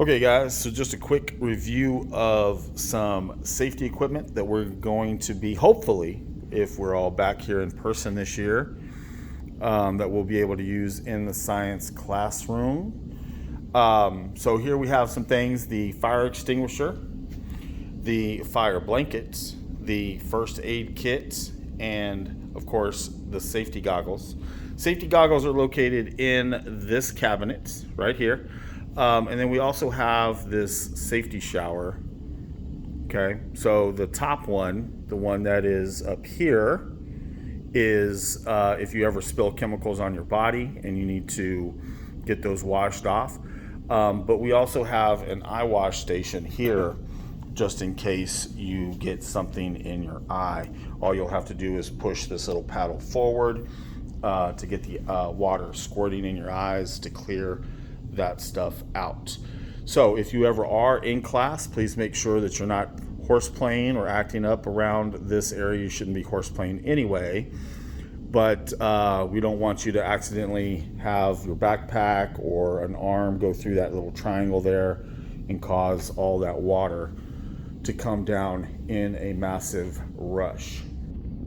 Okay guys, so just a quick review of some safety equipment that we're going to be, hopefully, if we're all back here in person this year, that we'll be able to use in the science classroom. So here we have some things: the fire extinguisher, the fire blankets, the first aid kit, and of course the safety goggles. Safety goggles are located in this cabinet right here. And then we also have this safety shower. Okay, so the top one, the one that is up here, is if you ever spill chemicals on your body and you need to get those washed off. But we also have an eye wash station here, just in case you get something in your eye. All you'll have to do is push this little paddle forward to get the water squirting in your eyes to clear that stuff out. So if you ever are in class, please make sure that you're not horseplaying or acting up around this area. You shouldn't be horseplaying anyway, but we don't want you to accidentally have your backpack or an arm go through that little triangle there and cause all that water to come down in a massive rush.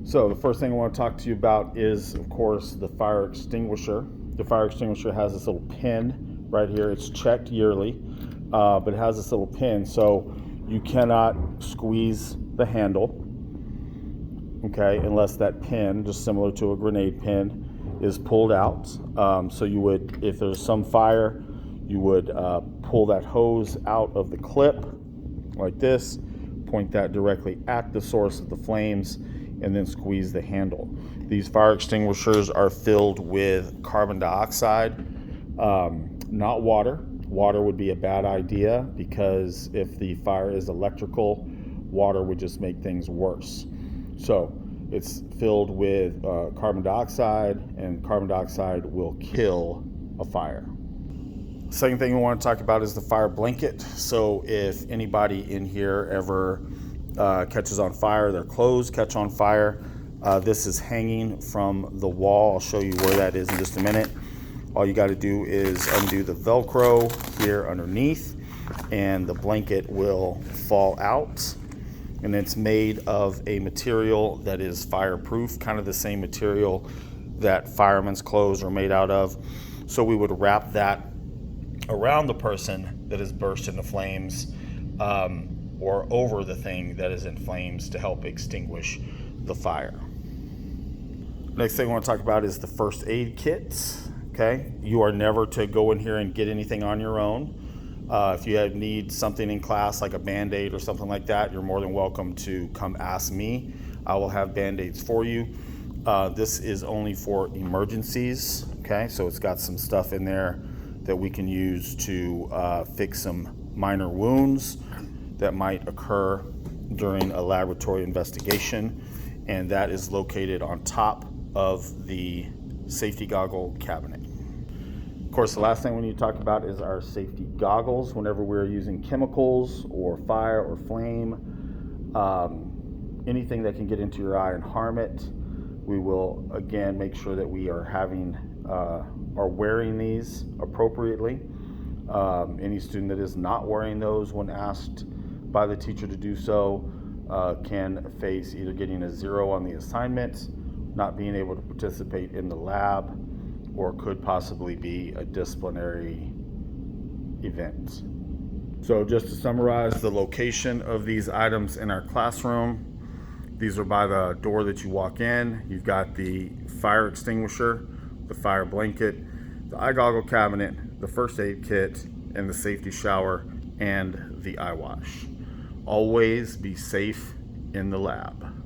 So the first thing I want to talk to you about is, of course, the fire extinguisher. The fire extinguisher has this little pin right here. It's checked yearly, but it has this little pin, so you cannot squeeze the handle, okay, unless that pin, just similar to a grenade pin, is pulled out. So you would, if there's some fire, you would pull that hose out of the clip like this, point that directly at the source of the flames, and then squeeze the handle. These fire extinguishers are filled with carbon dioxide, not water. Water would be a bad idea, because if the fire is electrical, water would just make things worse. So it's filled with carbon dioxide, and carbon dioxide will kill a fire. Second thing we want to talk about is the fire blanket. So if anybody in here ever catches on fire, their clothes catch on fire, this is hanging from the wall. I'll show you where that is in just a minute. All you got to do is undo the Velcro here underneath, and the blanket will fall out. And it's made of a material that is fireproof, kind of the same material that firemen's clothes are made out of. So we would wrap that around the person that is burst into flames, or over the thing that is in flames, to help extinguish the fire. Next thing I want to talk about is the first aid kit. Okay, you are never to go in here and get anything on your own. If you need something in class, like a Band-Aid or something like that, you're more than welcome to come ask me. I will have Band-Aids for you. This is only for emergencies. Okay, so it's got some stuff in there that we can use to fix some minor wounds that might occur during a laboratory investigation, and that is located on top of the safety goggle cabinet. Of course, the last thing we need to talk about is our safety goggles. Whenever we're using chemicals or fire or flame, anything that can get into your eye and harm it, we will again make sure that we are wearing these appropriately. Any student that is not wearing those when asked by the teacher to do so can face either getting a 0 on the assignment, not being able to participate in the lab, or could possibly be a disciplinary event. So just to summarize the location of these items in our classroom, these are by the door that you walk in. You've got the fire extinguisher, the fire blanket, the eye goggle cabinet, the first aid kit, and the safety shower, and the eye wash. Always be safe in the lab.